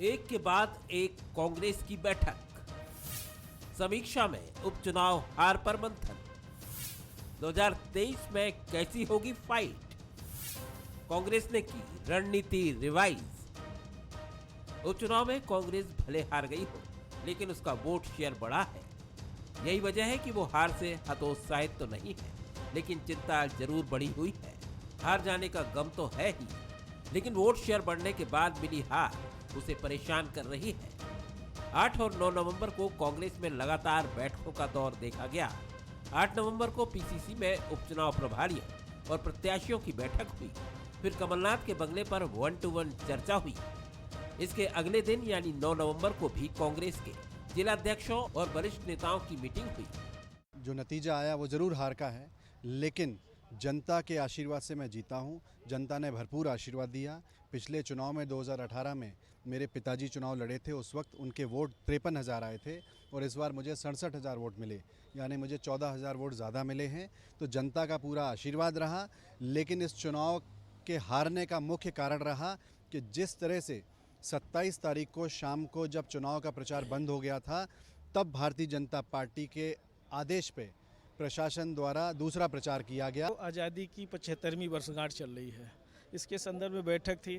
एक के बाद एक कांग्रेस की बैठक। समीक्षा में उपचुनाव हार पर मंथन। 2023 में कैसी होगी फाइट? कांग्रेस ने की रणनीति रिवाइज। उपचुनाव में कांग्रेस भले हार गई हो, लेकिन उसका वोट शेयर बढ़ा है। यही वजह है कि वो हार से हतोत्साहित तो नहीं है, लेकिन चिंता जरूर बढ़ी हुई है। हार जाने का गम तो है ही, लेकिन वोट शेयर बढ़ने के बाद मिली हार उसे परेशान कर रही है। 8 और 9 नवंबर को कांग्रेस में लगातार बैठकों का दौर देखा गया। 8 नवंबर को पीसीसी में उपचुनाव प्रभारियों और प्रत्याशियों की बैठक हुई। फिर कमलनाथ के बंगले पर 1-to-1 चर्चा हुई। इसके अगले दिन यानी 9 नवंबर को भी कांग्रेस के जिलाध्यक्षों और वरिष्ठ नेताओं की मीटिंग हुई। जो नतीजा आया वो ज़रूर हार का है, लेकिन जनता के आशीर्वाद से मैं जीता हूँ। जनता ने भरपूर आशीर्वाद दिया। पिछले चुनाव में 2018 में मेरे पिताजी चुनाव लड़े थे, उस वक्त उनके वोट 53,000 आए थे और इस बार मुझे 67,000 वोट मिले, यानी मुझे 14,000 वोट ज़्यादा मिले हैं। तो जनता का पूरा आशीर्वाद रहा, लेकिन इस चुनाव के हारने का मुख्य कारण रहा कि जिस तरह से 27 तारीख को शाम को जब चुनाव का प्रचार बंद हो गया था, तब भारतीय जनता पार्टी के आदेश पे प्रशासन द्वारा दूसरा प्रचार किया गया। तो आज़ादी की 75वीं वर्षगांठ चल रही है। इसके संदर्भ में बैठक थी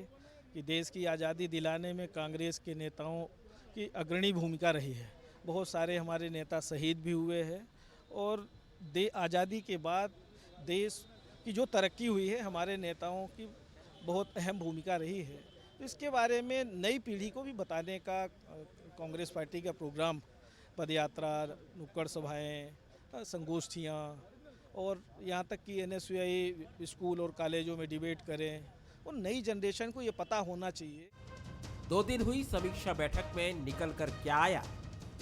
कि देश की आज़ादी दिलाने में कांग्रेस के नेताओं की अग्रणी भूमिका रही है। बहुत सारे हमारे नेता शहीद भी हुए हैं और आज़ादी के बाद देश की जो तरक्की हुई है, हमारे नेताओं की बहुत अहम भूमिका रही है। इसके बारे में नई पीढ़ी को भी बताने का कांग्रेस पार्टी का प्रोग्राम, पदयात्रा, नुक्कड़ सभाएँ, संगोष्ठियाँ और यहाँ तक कि NSUI स्कूल और कॉलेजों में डिबेट करें। और नई जनरेशन को ये पता होना चाहिए। 2 दिन हुई समीक्षा बैठक में निकल कर क्या आया,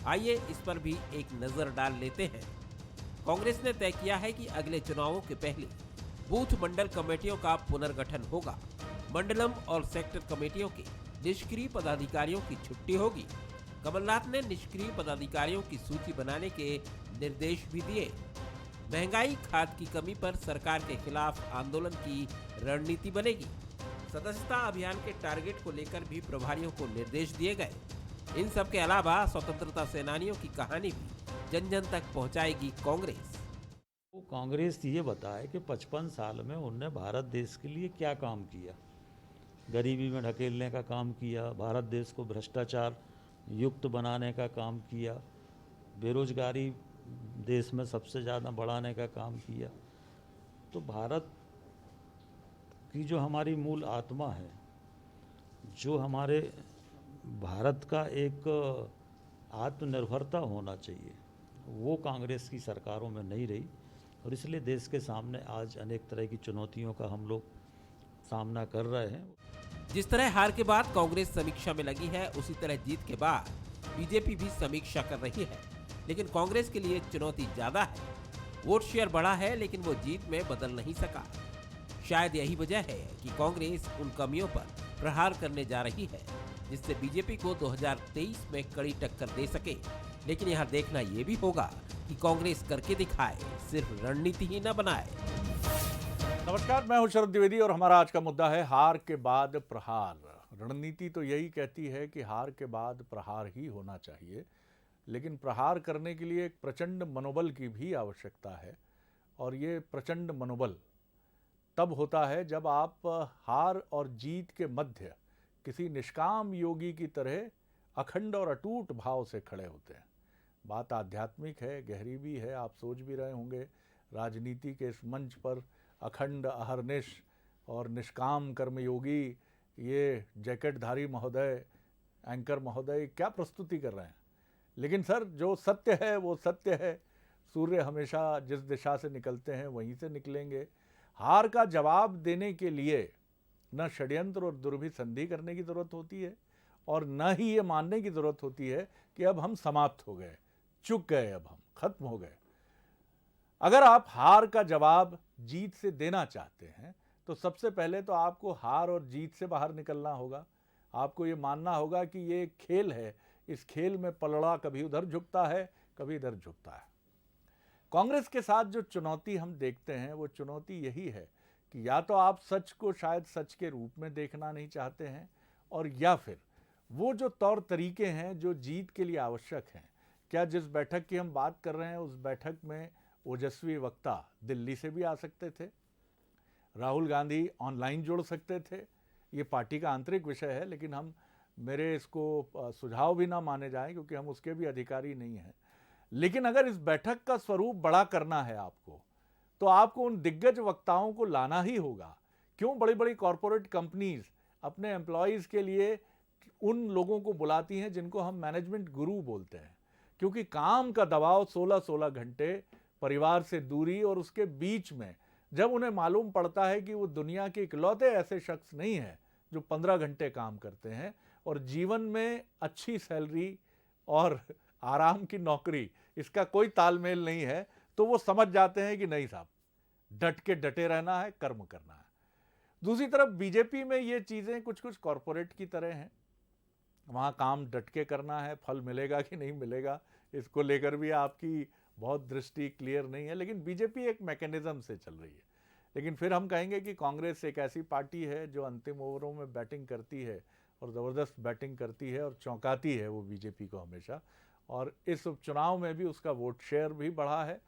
आइए इस पर भी एक नजर डाल लेते हैं। कांग्रेस ने तय किया है कि अगले चुनावों के पहले बूथ मंडल कमेटियों का पुनर्गठन होगा। मंडलम और सेक्टर कमेटियों के निष्क्रिय पदाधिकारियों की छुट्टी होगी। कमलनाथ ने निष्क्रिय पदाधिकारियों की सूची बनाने के निर्देश भी दिए। महंगाई, खाद की कमी पर सरकार के खिलाफ आंदोलन की रणनीति बनेगी। सदस्यता अभियान के टारगेट को लेकर भी प्रभारियों को निर्देश दिए गए। इन सब के अलावा स्वतंत्रता सेनानियों की कहानी भी जन जन तक पहुंचाएगी कांग्रेस। वो कांग्रेस ये बताए कि 55 साल में उनने भारत देश के लिए क्या काम किया। गरीबी में ढकेलने का काम किया, भारत देश को भ्रष्टाचार युक्त बनाने का काम किया, बेरोजगारी देश में सबसे ज़्यादा बढ़ाने का काम किया। तो भारत की जो हमारी मूल आत्मा है, जो हमारे भारत का एक आत्मनिर्भरता होना चाहिए, वो कांग्रेस की सरकारों में नहीं रही और इसलिए देश के सामने आज अनेक तरह की चुनौतियों का हम लोग सामना कर रहे हैं। जिस तरह हार के बाद कांग्रेस समीक्षा में लगी है, उसी तरह जीत के बाद बीजेपी भी समीक्षा कर रही है। लेकिन कांग्रेस के लिए चुनौती ज्यादा है। वोट शेयर बढ़ा है, लेकिन वो जीत में बदल नहीं सका। शायद यही वजह है कि कांग्रेस उन कमियों पर प्रहार करने जा रही है, जिससे बीजेपी को 2023 में कड़ी टक्कर दे सके। लेकिन यहाँ देखना ये भी होगा कि कांग्रेस करके दिखाए, सिर्फ रणनीति ही न बनाए। नमस्कार, मैं हूं शरद द्विवेदी और हमारा आज का मुद्दा है हार के बाद प्रहार। रणनीति तो यही कहती है कि हार के बाद प्रहार ही होना चाहिए, लेकिन प्रहार करने के लिए एक प्रचंड मनोबल की भी आवश्यकता है। और ये प्रचंड मनोबल तब होता है जब आप हार और जीत के मध्य किसी निष्काम योगी की तरह अखंड और अटूट भाव से खड़े होते हैं। बात आध्यात्मिक है, गहरी भी है। आप सोच भी रहे होंगे, राजनीति के इस मंच पर अखंड, अहरनिश और निष्काम कर्मयोगी, ये जैकेटधारी महोदय, एंकर महोदय क्या प्रस्तुति कर रहे हैं। लेकिन सर, जो सत्य है वो सत्य है। सूर्य हमेशा जिस दिशा से निकलते हैं वहीं से निकलेंगे। हार का जवाब देने के लिए न षड्यंत्र और दुर्भिसंधि करने की ज़रूरत होती है और न ही ये मानने की ज़रूरत होती है कि अब हम समाप्त हो गए, चुक गए, अब हम खत्म हो गए। अगर आप हार का जवाब जीत से देना चाहते हैं तो सबसे पहले तो आपको हार और जीत से बाहर निकलना होगा। आपको ये मानना होगा कि ये एक खेल है, इस खेल में पलड़ा कभी उधर झुकता है, कभी इधर झुकता है। कांग्रेस के साथ जो चुनौती हम देखते हैं वो चुनौती यही है कि या तो आप सच को शायद सच के रूप में देखना नहीं चाहते हैं, और या फिर वो जो तौर तरीके हैं जो जीत के लिए आवश्यक हैं, क्या जिस बैठक की हम बात कर रहे हैं उस बैठक में ओजस्वी वक्ता दिल्ली से भी आ सकते थे, राहुल गांधी ऑनलाइन जुड़ सकते थे? ये पार्टी का आंतरिक विषय है, लेकिन हम मेरे इसको सुझाव भी ना माने जाएं क्योंकि हम उसके भी अधिकारी नहीं हैं। लेकिन अगर इस बैठक का स्वरूप बड़ा करना है आपको, तो आपको उन दिग्गज वक्ताओं को लाना ही होगा। क्यों बड़ी बड़ी कॉरपोरेट कंपनीज अपने एम्प्लॉयज़ के लिए उन लोगों को बुलाती हैं जिनको हम मैनेजमेंट गुरु बोलते हैं? क्योंकि काम का दबाव 16-16 घंटे, परिवार से दूरी, और उसके बीच में जब उन्हें मालूम पड़ता है कि वो दुनिया के इकलौते ऐसे शख्स नहीं हैं जो 15 घंटे काम करते हैं और जीवन में अच्छी सैलरी और आराम की नौकरी, इसका कोई तालमेल नहीं है, तो वो समझ जाते हैं कि नहीं साहब, डट के डटे रहना है, कर्म करना है। दूसरी तरफ बीजेपी में ये चीज़ें कुछ कुछ कॉरपोरेट की तरह हैं। वहाँ काम डट के करना है, फल मिलेगा कि नहीं मिलेगा इसको लेकर भी आपकी बहुत दृष्टि क्लियर नहीं है, लेकिन बीजेपी एक मैकेनिज्म से चल रही है। लेकिन फिर हम कहेंगे कि कांग्रेस एक ऐसी पार्टी है जो अंतिम ओवरों में बैटिंग करती है और ज़बरदस्त बैटिंग करती है और चौंकाती है वो बीजेपी को हमेशा, और इस उपचुनाव में भी उसका वोट शेयर भी बढ़ा है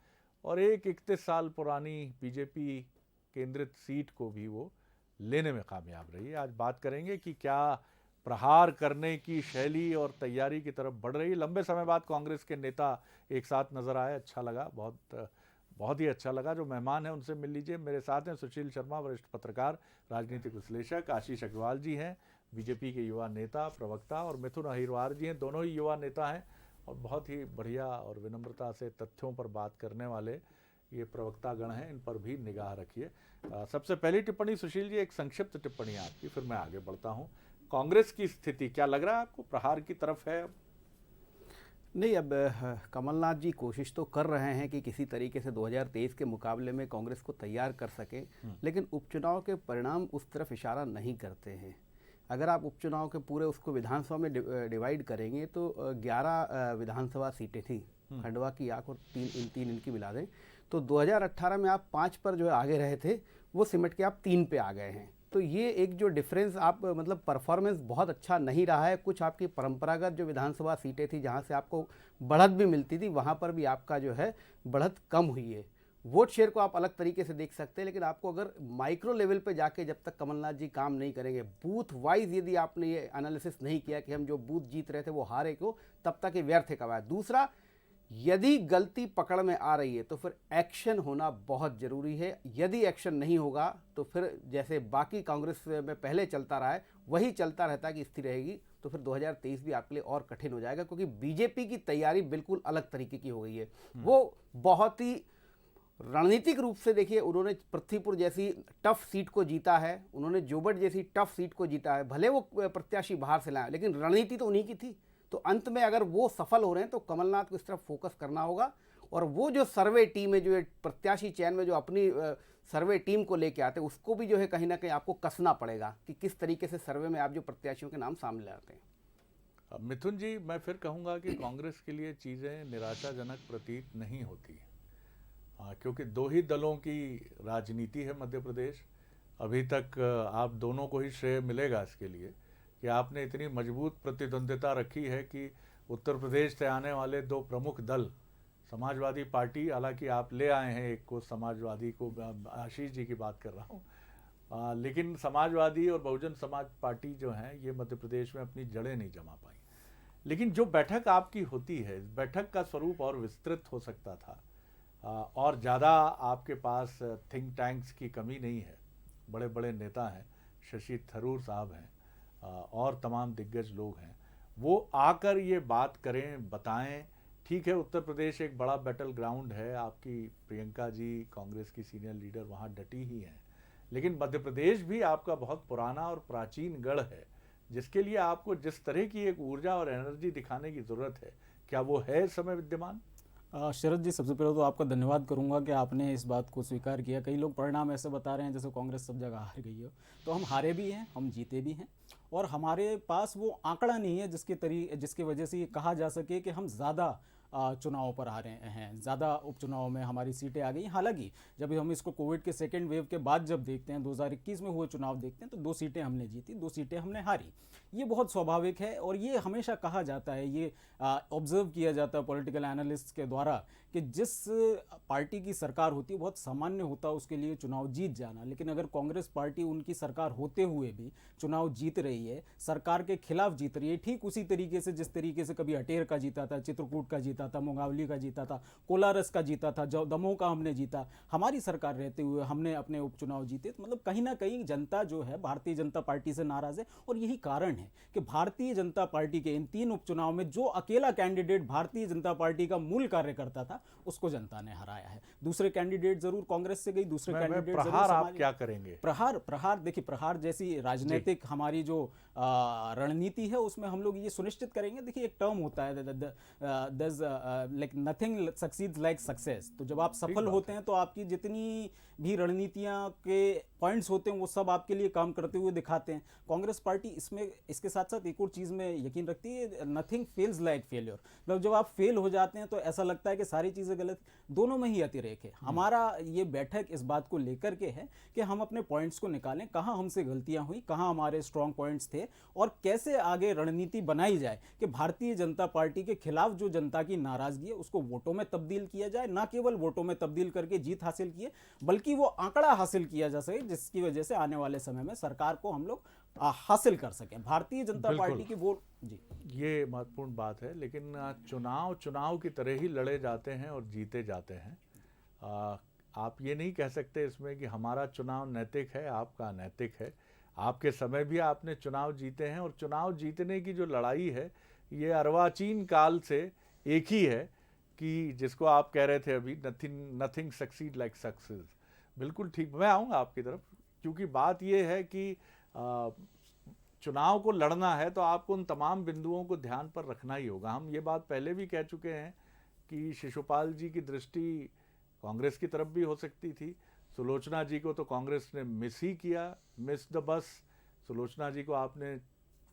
और एक 31 साल पुरानी बीजेपी केंद्रित सीट को भी वो लेने में कामयाब रही है। आज बात करेंगे कि क्या प्रहार करने की शैली और तैयारी की तरफ बढ़ रही है। लंबे समय बाद कांग्रेस के नेता एक साथ नजर आए, अच्छा लगा, बहुत ही अच्छा लगा। जो मेहमान हैं उनसे मिल लीजिए। मेरे साथ हैं सुशील शर्मा, वरिष्ठ पत्रकार, राजनीतिक विश्लेषक, आशीष अग्रवाल जी हैं, बीजेपी के युवा नेता, प्रवक्ता, और मिथुन अहिरवार जी हैं, दोनों ही युवा नेता हैं और बहुत ही बढ़िया और विनम्रता से तथ्यों पर बात करने वाले ये प्रवक्ता गण हैं, इन पर भी निगाह रखिए। सबसे पहली टिप्पणी सुशील जी, एक संक्षिप्त टिप्पणी आपकी, फिर मैं आगे बढ़ता हूँ। कांग्रेस की स्थिति क्या लग रहा है आपको, प्रहार की तरफ है? नहीं, अब कमलनाथ जी कोशिश तो कर रहे हैं कि किसी तरीके से 2023 के मुकाबले में कांग्रेस को तैयार कर सकें, लेकिन उपचुनाव के परिणाम उस तरफ इशारा नहीं करते हैं। अगर आप उपचुनाव के पूरे उसको विधानसभा में डिवाइड करेंगे तो 11 विधानसभा सीटें थी, खंडवा की आंख और तीन इनकी मिला दें तो 2018 में आप 5 पर जो है आगे रहे थे, वो सिमट के आप 3 पे आ गए हैं। तो ये एक जो डिफरेंस आप मतलब परफॉर्मेंस बहुत अच्छा नहीं रहा है। कुछ आपकी परंपरागत जो विधानसभा सीटें थी जहाँ से आपको बढ़त भी मिलती थी, वहाँ पर भी आपका जो है बढ़त कम हुई है। वोट शेयर को आप अलग तरीके से देख सकते हैं, लेकिन आपको अगर माइक्रो लेवल पे जाके जब तक कमलनाथ जी काम नहीं करेंगे, बूथ वाइज यदि आपने ये एनालिसिस नहीं किया कि हम जो बूथ जीत रहे थे वो हारे क्यों, तब तक ये व्यर्थ है कवायद। दूसरा, यदि गलती पकड़ में आ रही है तो फिर एक्शन होना बहुत ज़रूरी है। यदि एक्शन नहीं होगा तो फिर जैसे बाकी कांग्रेस में पहले चलता रहा है वही चलता रहता है कि स्थिति रहेगी, तो फिर 2023 भी आपके लिए और कठिन हो जाएगा, क्योंकि बीजेपी की तैयारी बिल्कुल अलग तरीके की हो गई है। वो बहुत ही रणनीतिक रूप से, देखिए, उन्होंने पृथ्वीपुर जैसी टफ सीट को जीता है, उन्होंने जोबट जैसी टफ सीट को जीता है, भले वो प्रत्याशी बाहर से लाए लेकिन रणनीति तो उन्हीं की थी। तो अंत में अगर वो सफल हो रहे हैं तो कमलनाथ को इस तरफ फोकस करना होगा, और वो जो सर्वे टीम है, जो प्रत्याशी चयन में जो अपनी सर्वे टीम को लेके आते हैं, उसको भी जो है कहीं ना कहीं आपको कसना पड़ेगा कि किस तरीके से सर्वे में आप जो प्रत्याशियों के नाम सामने लाते हैं। मिथुन जी, मैं फिर कहूँगा कि कांग्रेस के लिए चीज़ें निराशाजनक प्रतीत नहीं होती, क्योंकि 2 ही दलों की राजनीति है मध्य प्रदेश। अभी तक आप दोनों को ही श्रेय मिलेगा इसके लिए कि आपने इतनी मजबूत प्रतिद्वंद्विता रखी है कि उत्तर प्रदेश से आने वाले 2 प्रमुख दल, समाजवादी पार्टी, हालांकि आप ले आए हैं एक को, समाजवादी को, आशीष जी की बात कर रहा हूँ, लेकिन समाजवादी और बहुजन समाज पार्टी जो हैं ये मध्य प्रदेश में अपनी जड़ें नहीं जमा पाई। लेकिन जो बैठक आपकी होती है, इस बैठक का स्वरूप और विस्तृत हो सकता था, और ज़्यादा आपके पास थिंक टैंक्स की कमी नहीं है, बड़े बड़े नेता हैं, शशि थरूर साहब हैं और तमाम दिग्गज लोग हैं, वो आकर ये बात करें, बताएं। ठीक है, उत्तर प्रदेश एक बड़ा बैटल ग्राउंड है, आपकी प्रियंका जी कांग्रेस की सीनियर लीडर वहाँ डटी ही हैं, लेकिन मध्य प्रदेश भी आपका बहुत पुराना और प्राचीन गढ़ है, जिसके लिए आपको जिस तरह की एक ऊर्जा और एनर्जी दिखाने की ज़रूरत है, क्या वो है इस समय विद्यमान? शरद जी, सबसे पहले तो आपका धन्यवाद करूंगा कि आपने इस बात को स्वीकार किया। कई लोग परिणाम ऐसे बता रहे हैं जैसे कांग्रेस सब जगह हार गई हो, तो हम हारे भी हैं, हम जीते भी हैं, और हमारे पास वो आंकड़ा नहीं है जिसकी वजह से ये कहा जा सके कि हम ज़्यादा चुनाव पर हारे हैं, ज़्यादा उपचुनाव में हमारी सीटें आ गई। हालांकि जब हम इसको कोविड के सेकेंड वेव के बाद जब देखते हैं, 2021 में हुए चुनाव देखते हैं, तो 2 सीटें हमने जीती, 2 सीटें हमने हारी। ये बहुत स्वाभाविक है और ये हमेशा कहा जाता है, ये ऑब्जर्व किया जाता है पॉलिटिकल एनालिस्ट के द्वारा कि जिस पार्टी की सरकार होती है बहुत सामान्य होता है उसके लिए चुनाव जीत जाना। लेकिन अगर कांग्रेस पार्टी उनकी सरकार होते हुए भी चुनाव जीत रही है, सरकार के खिलाफ जीत रही है, ठीक उसी तरीके से जिस तरीके से कभी अटेर का जीता था, चित्रकूट का जीता था, मुंगावली का जीता था, कोलारस का जीता था, जो दमोह का हमने जीता, हमारी सरकार रहते हुए हमने अपने उपचुनाव जीते। तो मतलब कहीं ना कहीं जनता जो है भारतीय जनता पार्टी से नाराज है और यही कारण है कि भारतीय जनता पार्टी के इन 3 उपचुनाव में जो अकेला कैंडिडेट भारतीय जनता पार्टी का मूल कार्यकर्ता था उसको जनता ने हराया है। दूसरे कैंडिडेट जरूर कांग्रेस से गई, दूसरे कैंडिडेट प्रहार आप क्या करेंगे? प्रहार देखिए, प्रहार जैसी राजनीतिक हमारी जो रणनीति है उसमें हम लोग ये सुनिश्चित करेंगे। देखिए एक टर्म होता है like nothing succeeds like success. तो जब आप सफल होते हैं तो आपकी जितनी भी रणनीतियां के पॉइंट्स होते हैं वो सब आपके लिए काम करते हुए दिखाते हैं। कांग्रेस पार्टी इसमें इसके साथ साथ एक और चीज़ में यकीन रखती है, नथिंग फेल्स लाइक फेलियर। मतलब जब आप फेल हो जाते हैं तो ऐसा लगता है कि सारी चीज़ें गलत, दोनों में ही अतिरेक है। हमारा ये बैठक इस बात को लेकर के है कि हम अपने पॉइंट्स को निकालें, कहाँ हमसे गलतियां हुई, कहाँ हमारे स्ट्रॉन्ग पॉइंट्स थे और कैसे आगे रणनीति बनाई जाए कि भारतीय जनता पार्टी के खिलाफ जो जनता की नाराजगी है उसको वोटों में तब्दील किया जाए। ना केवल वोटों में तब्दील करके जीत हासिल किए बल्कि वो आंकड़ा हासिल किया जा सके जिसकी वजह से आने वाले समय में सरकार को हम लोग हासिल कर सकें। भारतीय जनता पार्टी की वोट जी, ये महत्वपूर्ण बात है। लेकिन चुनाव की तरह ही लड़े जाते हैं और जीते जाते हैं। आप ये नहीं कह सकते इसमें कि हमारा चुनाव नैतिक है, आपका अनैतिक है। आपके समय भी आपने चुनाव जीते हैं और चुनाव जीतने की जो लड़ाई है ये अर्वाचीन काल से एक ही है कि जिसको आप कह रहे थे अभी, नथिंग सक्सीड लाइक सक्सेस। बिल्कुल ठीक, मैं आऊँगा आपकी तरफ, क्योंकि बात ये है कि चुनाव को लड़ना है तो आपको उन तमाम बिंदुओं को ध्यान पर रखना ही होगा। हम ये बात पहले भी कह चुके हैं कि शिशुपाल जी की दृष्टि कांग्रेस की तरफ भी हो सकती थी। सुलोचना जी को तो कांग्रेस ने मिस ही किया, मिस द बस। सुलोचना जी को आपने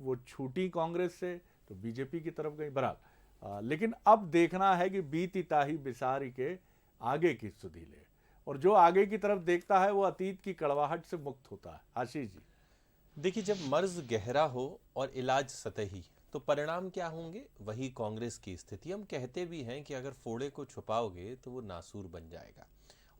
वो छूटी कांग्रेस से तो बीजेपी की तरफ गई। बहरहाल लेकिन अब देखना है कि बीती ताही बिसारी के आगे की सुधीले, और जो आगे की तरफ देखता है वो अतीत की कड़वाहट से मुक्त होता है। आशीष जी, देखिए, जब मर्ज गहरा हो और इलाज सतही तो परिणाम क्या होंगे, वही कांग्रेस की स्थिति। हम कहते भी हैं कि अगर फोड़े को छुपाओगे तो वो नासूर बन जाएगा,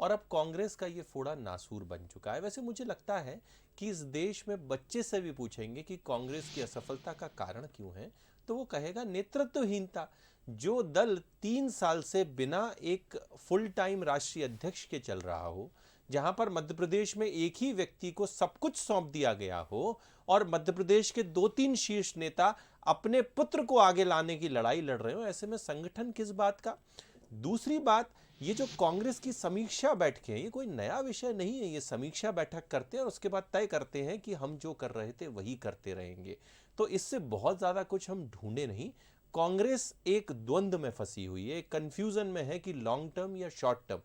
और अब कांग्रेस का ये फोड़ा नासूर बन चुका है। वैसे मुझे लगता है कि इस देश में बच्चे से भी पूछेंगे कि कांग्रेस की असफलता का कारण क्यों है, तो वो कहेगा नेतृत्वहीनता। जो दल 3 साल से बिना एक फुल टाइम राष्ट्रीय अध्यक्ष के चल रहा हो, जहां पर मध्य प्रदेश में एक ही व्यक्ति को सब कुछ सौंप दिया गया हो और मध्य प्रदेश के 2-3 शीर्ष नेता अपने पुत्र को आगे लाने की लड़ाई लड़ रहे हो, ऐसे में संगठन किस बात का। दूसरी बात, ये जो कांग्रेस की समीक्षा बैठकें, ये कोई नया विषय नहीं है। ये समीक्षा बैठक करते हैं और उसके बाद तय करते हैं कि हम जो कर रहे थे वही करते रहेंगे। तो इससे बहुत ज्यादा कुछ हम ढूंढे नहीं। कांग्रेस एक द्वंद्व में फंसी हुई है, एक कंफ्यूजन में है कि लॉन्ग टर्म या शॉर्ट टर्म।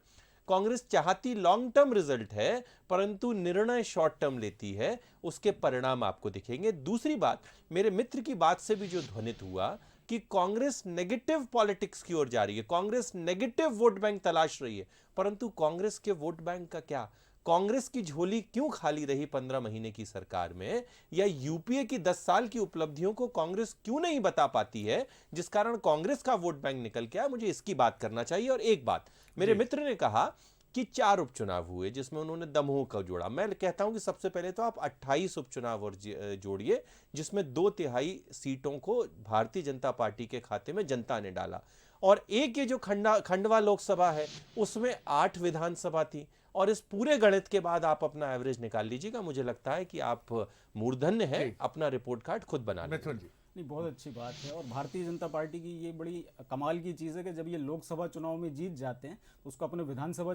कांग्रेस चाहती लॉन्ग टर्म रिजल्ट है, परंतु निर्णय शॉर्ट टर्म लेती है, उसके परिणाम आपको दिखेंगे। दूसरी बात, मेरे मित्र की बात से भी जो ध्वनित हुआ कि कांग्रेस नेगेटिव पॉलिटिक्स की ओर जा रही है, कांग्रेस नेगेटिव वोट बैंक तलाश रही है, परंतु कांग्रेस के वोट बैंक का क्या? कांग्रेस की झोली क्यों खाली रही 15 महीने की सरकार में, या यूपीए की 10 साल की उपलब्धियों को कांग्रेस क्यों नहीं बता पाती है, जिस कारण कांग्रेस का वोट बैंक निकल के आया? मुझे इसकी बात करना चाहिए। और एक बात, मेरे मित्र ने कहा कि 4 उपचुनाव हुए जिसमें उन्होंने दमोह का जोड़ा। मैं कहता हूं कि सबसे पहले तो आप 28 उपचुनाव और जोड़िए, जिसमें 2/3 सीटों को भारतीय जनता पार्टी के खाते में जनता ने डाला। और एक ये जो खंडवा लोकसभा है उसमें 8 विधानसभा थी, और इस पूरे गणित के बाद आप अपना एवरेज निकाल लीजिएगा। मुझे लगता है कि आप मूर्धन्य है, अपना रिपोर्ट कार्ड खुद बना लीजिए। नहीं, बहुत अच्छी बात है। और भारतीय जनता पार्टी की ये बड़ी कमाल की चीज़ है कि जब ये लोकसभा चुनाव में जीत जाते हैं तो उसको अपने विधानसभा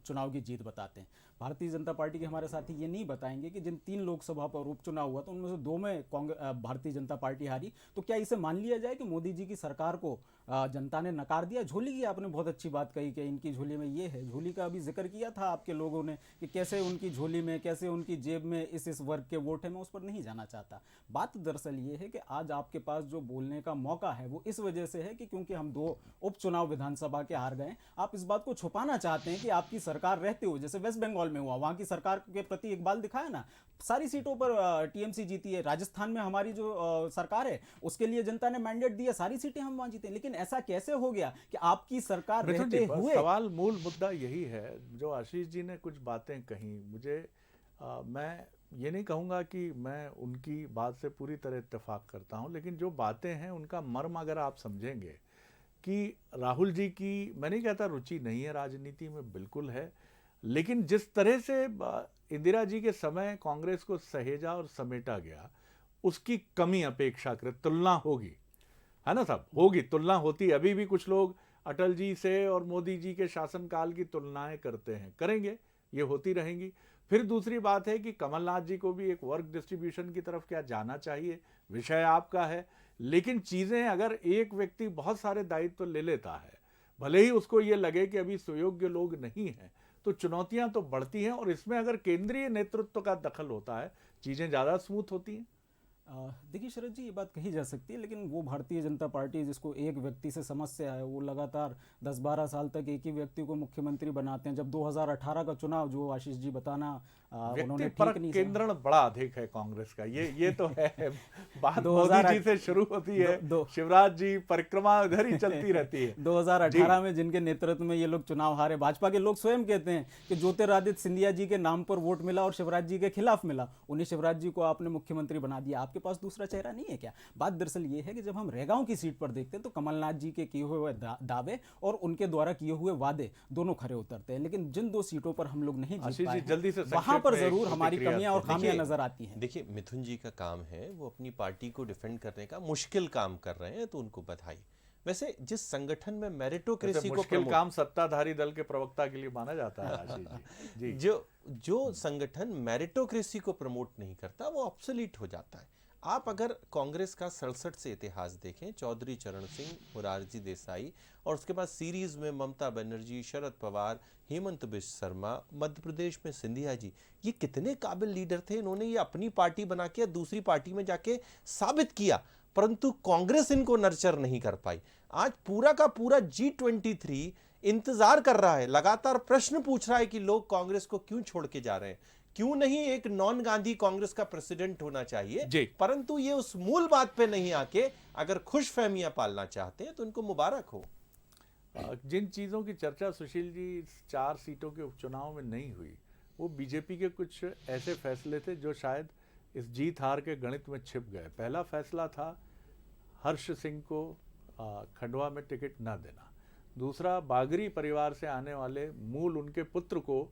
चुनाव की जीत बताते हैं। भारतीय जनता पार्टी के हमारे साथी ये नहीं बताएंगे कि जिन 3 लोकसभा पर उपचुनाव हुआ तो उनमें से 2 में भारतीय जनता पार्टी हारी, तो क्या इसे मान लिया जाए कि मोदी जी की सरकार को जनता ने नकार दिया? झोली की आपने बहुत अच्छी बात कही कि इनकी झोली में ये है, झोली का अभी जिक्र किया था आपके लोगों ने कि कैसे उनकी झोली में, कैसे उनकी जेब में इस वर्ग के वोट है। मैं उस पर नहीं जाना चाहता। बात दरअसल ये है कि आज आपके पास जो बोलने का मौका है वो इस वजह से है कि क्योंकि हम 2 उपचुनाव विधानसभा के हार गए। आप इस बात को छुपाना चाहते हैं कि आपकी सरकार रहते हुए, जैसे वेस्ट बंगाल में हुआ, वहां की सरकार के प्रति इकबाल दिखाया ना, सारी सीटों पर टीएमसी जीती है। राजस्थान में हमारी जो सरकार है उसके लिए जनता ने मैंडेट दिया, सारी सीटें हम वहां जीते। लेकिन ऐसा कैसे हो गया कि आपकी सरकार रहते हुए? सवाल, मूल मुद्दा यही है जो आशीष जी ने कुछ बातें कही। मुझे मैं ये नहीं कहूँगा कि मैं उनकी बात से पूरी तरह इत्तेफाक करता हूँ, लेकिन जो बातें हैं उनका मर्म अगर आप समझेंगे कि राहुल जी की, मैं नहीं कहता रुचि नहीं है राजनीति में, बिल्कुल है, लेकिन जिस तरह से इंदिरा जी के समय कांग्रेस को सहेजा और समेटा गया, उसकी कमी अपेक्षाकृत तुलना होगी, है ना साहब, होगी, तुलना होती। अभी भी कुछ लोग अटल जी से और मोदी जी के शासनकाल की तुलनाएं करते हैं, करेंगे, ये होती रहेंगी। फिर दूसरी बात है कि कमलनाथ जी को भी एक वर्क डिस्ट्रीब्यूशन की तरफ क्या जाना चाहिए, विषय आपका है, लेकिन चीज़ें अगर एक व्यक्ति बहुत सारे दायित्व ले लेता है, भले ही उसको ये लगे कि अभी सुयोग्य लोग नहीं हैं, तो चुनौतियां तो बढ़ती हैं, और इसमें अगर केंद्रीय नेतृत्व का दखल होता है चीज़ें ज़्यादा स्मूथ होती हैं। देखिए शरद जी, ये बात कही जा सकती है, लेकिन वो भारतीय जनता पार्टी जिसको एक व्यक्ति से समस्या है, वो लगातार 10-12 साल तक एक ही व्यक्ति को मुख्यमंत्री बनाते हैं। जब 2018 का चुनाव, जो आशीष जी बताना उन्होंने ठीक नहीं, केंद्रण बड़ा अधिक है कांग्रेस का, ये तो है। बात मोदी जी से शुरू होती है, शिवराज जी परिक्रमा उधर ही चलती रहती है। 2018 में जिनके नेतृत्व में ये लोग चुनाव हारे, भाजपा के लोग स्वयं कहते हैं कि ज्योतिरादित्य सिंधिया जी के नाम पर वोट मिला और शिवराज जी के खिलाफ मिला, उन्हें शिवराज जी को आपने मुख्यमंत्री बना दिया। आपके पास दूसरा चेहरा नहीं है क्या? बात दरअसल ये है कि जब हम रेगांव की सीट पर देखते हैं तो कमलनाथ जी के किए हुए दावे और उनके द्वारा किए हुए वादे दोनों खरे उतरते हैं, लेकिन जिन 2 सीटों पर हम लोग नहीं जीत पाए, जल्दी से वहां पर जरूर हमारी कमियां और खामियां नजर आती हैं। देखिए, मिथुन जी का काम है, वो अपनी पार्टी को डिफेंड करने का मुश्किल काम कर रहे हैं, तो उनको बधाई। वैसे जिस संगठन में मेरिटोक्रेसी को मुश्किल काम सत्ताधारी दल के प्रवक्ता के लिए माना जाता है आशीष जी। जो संगठन मेरिटोक्रेसी को प्रमोट नहीं करता वो ऑब्सोलीट हो जाता है। आप अगर कांग्रेस का 67 से इतिहास देखें, चौधरी चरण सिंह, मोरारजी देसाई, और उसके बाद सीरीज में ममता बनर्जी, शरद पवार, हेमंत बिश्व शर्मा, मध्य प्रदेश में सिंधिया जी, ये कितने काबिल लीडर थे। इन्होंने ये अपनी पार्टी बना के दूसरी पार्टी में जाके साबित किया, परंतु कांग्रेस इनको नर्चर नहीं कर पाई। आज पूरा का पूरा G23 इंतजार कर रहा है, लगातार प्रश्न पूछ रहा है कि लोग कांग्रेस को क्यों छोड़ के जा रहे हैं, क्यों नहीं एक नॉन गांधी कांग्रेस का प्रेसिडेंट होना चाहिए। परंतु ये उस मूल बात पे नहीं आके अगर खुशफहमियां पालना चाहते हैं तो इनको मुबारक हो। जिन चीज़ों की चर्चा सुशील जी 4 सीटों के उपचुनाव में नहीं हुई, वो बीजेपी के कुछ ऐसे फैसले थे जो शायद इस जीत हार के गणित में छिप गए। पहला फैसला था हर्ष सिंह को खंडवा में टिकट न देना। दूसरा, बागरी परिवार से आने वाले मूल उनके पुत्र को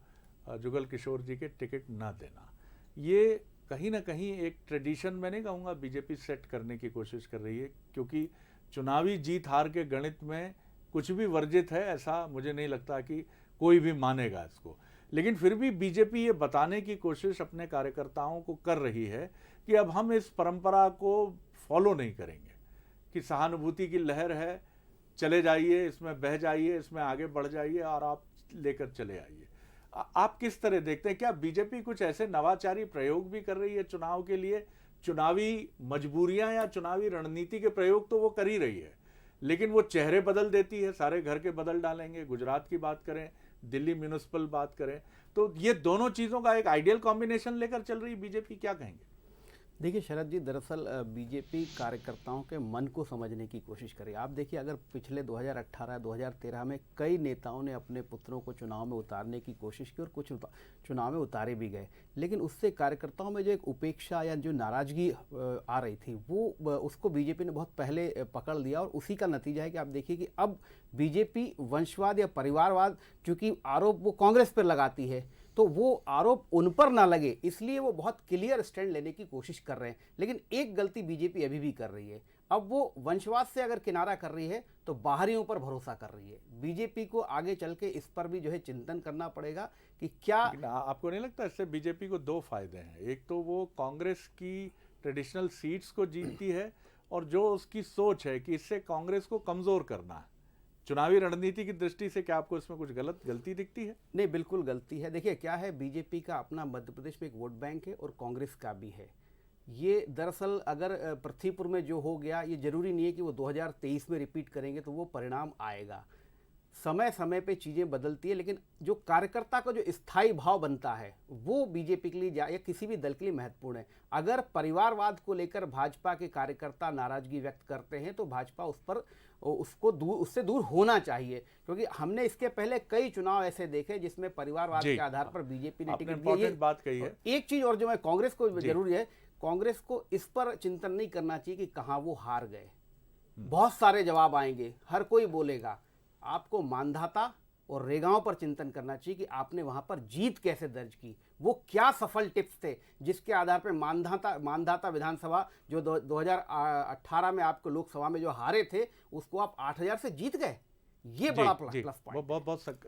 जुगल किशोर जी के टिकट ना देना। ये कहीं ना कहीं एक ट्रेडिशन, मैं नहीं कहूँगा बीजेपी सेट करने की कोशिश कर रही है, क्योंकि चुनावी जीत हार के गणित में कुछ भी वर्जित है ऐसा मुझे नहीं लगता कि कोई भी मानेगा इसको। लेकिन फिर भी बीजेपी ये बताने की कोशिश अपने कार्यकर्ताओं को कर रही है कि अब हम इस परंपरा को फॉलो नहीं करेंगे, कि सहानुभूति की लहर है, चले जाइए, इसमें बह जाइए, इसमें आगे बढ़ जाइए और आप लेकर चले आइए। आप किस तरह देखते हैं? क्या बीजेपी कुछ ऐसे नवाचारी प्रयोग भी कर रही है चुनाव के लिए? चुनावी मजबूरियां या चुनावी रणनीति के प्रयोग तो वो कर ही रही है, लेकिन वो चेहरे बदल देती है, सारे घर के बदल डालेंगे। गुजरात की बात करें, दिल्ली म्यूनिसिपल बात करें, तो ये दोनों चीज़ों का एक आइडियल कॉम्बिनेशन लेकर चल रही बीजेपी, क्या कहेंगे? देखिए शरद जी, दरअसल बीजेपी कार्यकर्ताओं के मन को समझने की कोशिश करी। आप देखिए, अगर पिछले 2018-2013 में कई नेताओं ने अपने पुत्रों को चुनाव में उतारने की कोशिश की और कुछ चुनाव में उतारे भी गए, लेकिन उससे कार्यकर्ताओं में जो एक उपेक्षा या जो नाराजगी आ रही थी, वो उसको बीजेपी ने बहुत पहले पकड़ लिया, और उसी का नतीजा है कि आप देखिए कि अब बीजेपी वंशवाद या परिवारवाद, चूँकि आरोप वो कांग्रेस पर लगाती है, तो वो आरोप उन पर ना लगे, इसलिए वो बहुत क्लियर स्टैंड लेने की कोशिश कर रहे हैं। लेकिन एक गलती बीजेपी अभी भी कर रही है, अब वो वंशवाद से अगर किनारा कर रही है तो बाहरियों पर भरोसा कर रही है। बीजेपी को आगे चल के इस पर भी जो है चिंतन करना पड़ेगा कि क्या। लेकिन आपको नहीं लगता इससे बीजेपी को दो फायदे हैं? एक तो वो कांग्रेस की ट्रेडिशनल सीट्स को जीतती है, और जो उसकी सोच है कि इससे कांग्रेस को कमजोर करना है, चुनावी रणनीति की दृष्टि से क्या आपको इसमें कुछ गलती दिखती है? नहीं, बिल्कुल गलती है। देखिए क्या है, बीजेपी का अपना मध्य प्रदेश में एक वोट बैंक है और कांग्रेस का भी है। ये दरअसल अगर पृथ्वीपुर में जो हो गया, ये जरूरी नहीं है कि वो 2023 में रिपीट करेंगे तो वो परिणाम आएगा। समय समय पे चीज़ें बदलती है, लेकिन जो कार्यकर्ता का जो स्थायी भाव बनता है वो बीजेपी के लिए या किसी भी दल के लिए महत्वपूर्ण है। अगर परिवारवाद को लेकर भाजपा के कार्यकर्ता नाराजगी व्यक्त करते हैं तो भाजपा उससे दूर होना चाहिए, क्योंकि हमने इसके पहले कई चुनाव ऐसे देखे जिसमें परिवारवाद के आधार पर बीजेपी ने टिकट दिया। बात कही है। एक चीज और जो मैं कांग्रेस को जरूरी है, कांग्रेस को इस पर चिंतन नहीं करना चाहिए कि कहां वो हार गए। बहुत सारे जवाब आएंगे, हर कोई बोलेगा। आपको मानधाता और रेगाओं पर चिंतन करना चाहिए कि आपने वहां पर जीत कैसे दर्ज की, वो क्या सफल टिप्स थे जिसके आधार पर मानधाता विधानसभा जो 2018 में आपको लोकसभा में जो हारे थे उसको आप 8000 से जीत गए। ये बड़ा प्लस पॉइंट।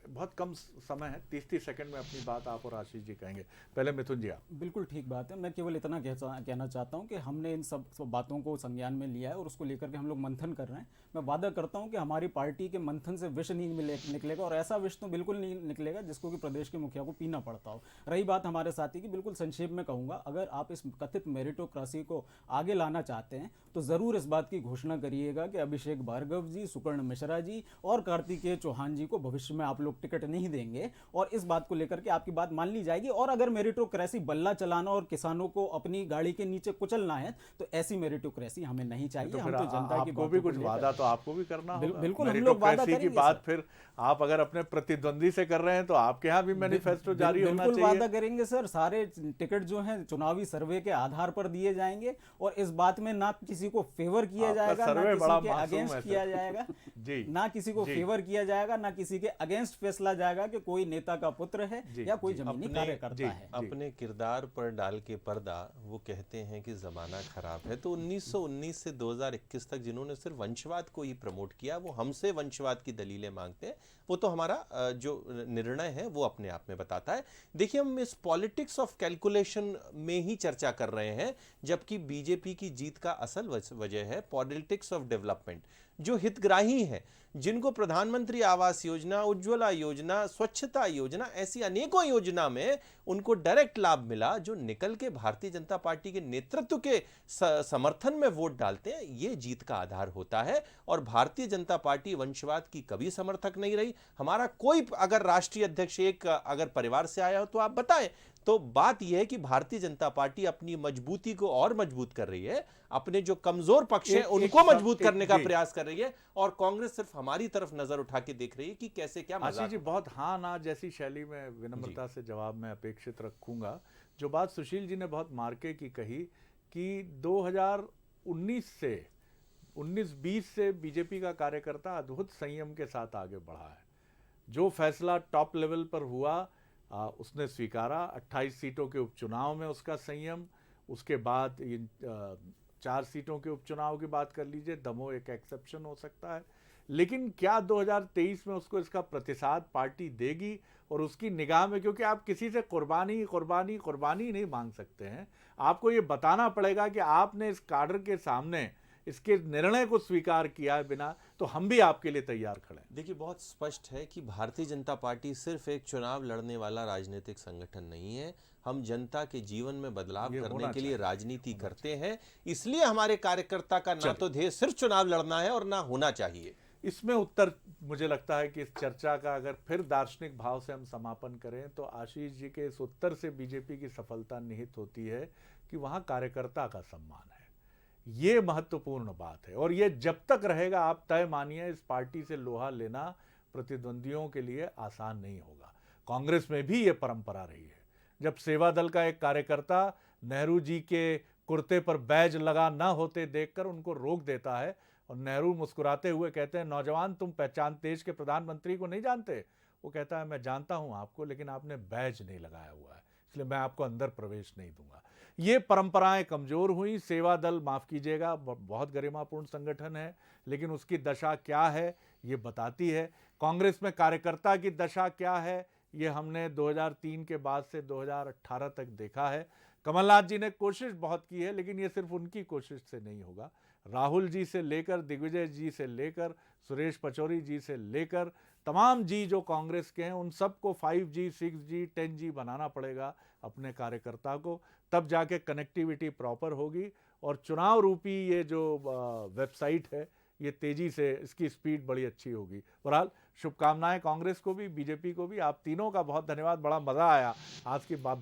बहुत कम समय है, 30 सेकंड में अपनी बात आप और आशीष जी कहेंगे। पहले मिथुन जी आप। बिल्कुल ठीक बात है। मैं केवल इतना कहना चाहता हूं कि हमने इन सब बातों को संज्ञान में लिया है और उसको लेकर के हम लोग मंथन कर रहे हैं। मैं वादा करता हूं कि हमारी पार्टी के मंथन से विष नहीं निकलेगा, और ऐसा विष तो बिल्कुल नहीं निकलेगा जिसको कि प्रदेश के मुखिया को पीना पड़ता हो। रही बात हमारे साथी की, बिल्कुल संक्षेप में कहूँगा, अगर आप इस कथित मेरिटोक्रेसी को आगे लाना चाहते हैं तो ज़रूर इस बात की घोषणा करिएगा कि अभिषेक भार्गव जी, सुकर्ण मिश्रा जी और कार्तिकेय चौहान जी को भविष्य में आप लोग टिकट नहीं देंगे, और इस बात को लेकर के आपकी बात मान ली जाएगी। और अगर मेरिटोक्रेसी बल्ला चलाना और किसानों को अपनी गाड़ी के नीचे कुचलना है तो ऐसी मेरिटोक्रेसी हमें नहीं चाहिए। तो हम तो जनता की बातों भी कुछ वादा तो आपको भी करना होगा। बिल्कुल, हम लोग वादा करेंगे। की बात फिर आप अगर अपने प्रतिद्वंदी से कर रहे हैं तो आपके यहाँ भी मैनिफेस्टो जारी होना चाहिए। बिल्कुल वादा करेंगे सर। सारे टिकट जो हैं चुनावी सर्वे के आधार पर दिए जाएंगे, और इस बात में ना किसी को फेवर किया जाएगा, ना किसी के अगेंस्ट किया जाएगा जी, ना किसी को फेवर किया जाएगा, ना किसी के अगेंस्ट फैसला जाएगा कि कोई नेता का पुत्र है या कोई जमीनी कार्यकर्ता है। अपने किरदार पर डाल के पर्दा वो कहते हैं कि जमाना खराब है। तो 1919 से 2021 तक जिन्होंने सिर्फ वंशवाद को ही प्रमोट किया, वो हमसे वंशवाद की दलीलें मांगते हैं। वो तो हमारा जो निर्णय है वो अपने आप में बताता है। देखिए, हम इस पॉलिटिक्स ऑफ कैलकुलेशन में ही चर्चा कर रहे हैं, जबकि बीजेपी की जीत का असल वजह है पॉलिटिक्स ऑफ डेवलपमेंट। जो हितग्राही हैं, जिनको प्रधानमंत्री आवास योजना, उज्ज्वला योजना, स्वच्छता योजना, ऐसी अनेकों योजना में उनको डायरेक्ट लाभ मिला, जो निकल के भारतीय जनता पार्टी के नेतृत्व के समर्थन में वोट डालते हैं, ये जीत का आधार होता है। और भारतीय जनता पार्टी वंशवाद की कभी समर्थक नहीं रही। हमारा कोई अगर राष्ट्रीय अध्यक्ष एक अगर परिवार से आया हो तो आप बताएं। तो बात यह है कि भारतीय जनता पार्टी अपनी मजबूती को और मजबूत कर रही है, अपने जो कमजोर पक्ष हैं उनको मजबूत करने का प्रयास कर रही है, और कांग्रेस सिर्फ हमारी तरफ नजर उठा के देख रही है कि कैसे क्या आशीष जी बहुत हाँ ना जैसी शैली में विनम्रता से जवाब में अपेक्षित रखूंगा। जो बात सुशील जी ने बहुत मार्के की कही कि 2019-20 से बीजेपी का कार्यकर्ता अद्भुत संयम के साथ आगे बढ़ा है। जो फैसला टॉप लेवल पर हुआ उसने स्वीकारा। 28 सीटों के उपचुनाव में उसका संयम, उसके बाद 4 सीटों के उपचुनाव की बात कर लीजिए, दमोह एक एक्सेप्शन हो सकता है। लेकिन क्या 2023 में उसको इसका प्रतिसाद पार्टी देगी? और उसकी निगाह में, क्योंकि आप किसी से कुर्बानी नहीं मांग सकते हैं, आपको ये बताना पड़ेगा कि आपने इस काडर के सामने इसके निर्णय को स्वीकार किया है बिना, तो हम भी आपके लिए तैयार खड़े हैं। देखिए, बहुत स्पष्ट है कि भारतीय जनता पार्टी सिर्फ एक चुनाव लड़ने वाला राजनीतिक संगठन नहीं है। हम जनता के जीवन में बदलाव करने के लिए राजनीति करते हैं। इसलिए हमारे कार्यकर्ता का ना तो ध्येय सिर्फ चुनाव लड़ना है और ना होना चाहिए। इसमें उत्तर मुझे लगता है कि इस चर्चा का अगर फिर दार्शनिक भाव से हम समापन करें तो आशीष जी के इस उत्तर से बीजेपी की सफलता निहित होती है कि वहां कार्यकर्ता का सम्मान है। ये महत्वपूर्ण बात है, और ये जब तक रहेगा, आप तय मानिए, इस पार्टी से लोहा लेना प्रतिद्वंदियों के लिए आसान नहीं होगा। कांग्रेस में भी ये परंपरा रही है। जब सेवा दल का एक कार्यकर्ता नेहरू जी के कुर्ते पर बैज लगा ना होते देखकर उनको रोक देता है, और नेहरू मुस्कुराते हुए कहते हैं, नौजवान तुम देश के प्रधानमंत्री को नहीं जानते? वो कहता है, मैं जानता हूं आपको, लेकिन आपने बैज नहीं लगाया हुआ है, इसलिए मैं आपको अंदर प्रवेश नहीं दूंगा। ये परंपराएं कमजोर हुई। सेवा दल, माफ कीजिएगा, बहुत गरिमापूर्ण संगठन है, लेकिन उसकी दशा क्या है ये बताती है। कांग्रेस में कार्यकर्ता की दशा क्या है ये हमने 2003 के बाद से 2018 तक देखा है। कमलनाथ जी ने कोशिश बहुत की है, लेकिन ये सिर्फ उनकी कोशिश से नहीं होगा। राहुल जी से लेकर, दिग्विजय जी से लेकर, सुरेश पचौरी जी से लेकर तमाम जी जो कांग्रेस के हैं, उन सबको 5G, 6G, 10G बनाना पड़ेगा अपने कार्यकर्ता को, तब जाके कनेक्टिविटी प्रॉपर होगी। और चुनाव रूपी ये जो वेबसाइट है, ये तेजी से, इसकी स्पीड बड़ी अच्छी होगी। बहरहाल शुभकामनाएं कांग्रेस को भी, बीजेपी को भी। आप तीनों का बहुत धन्यवाद, बड़ा मजा आया आज की बात।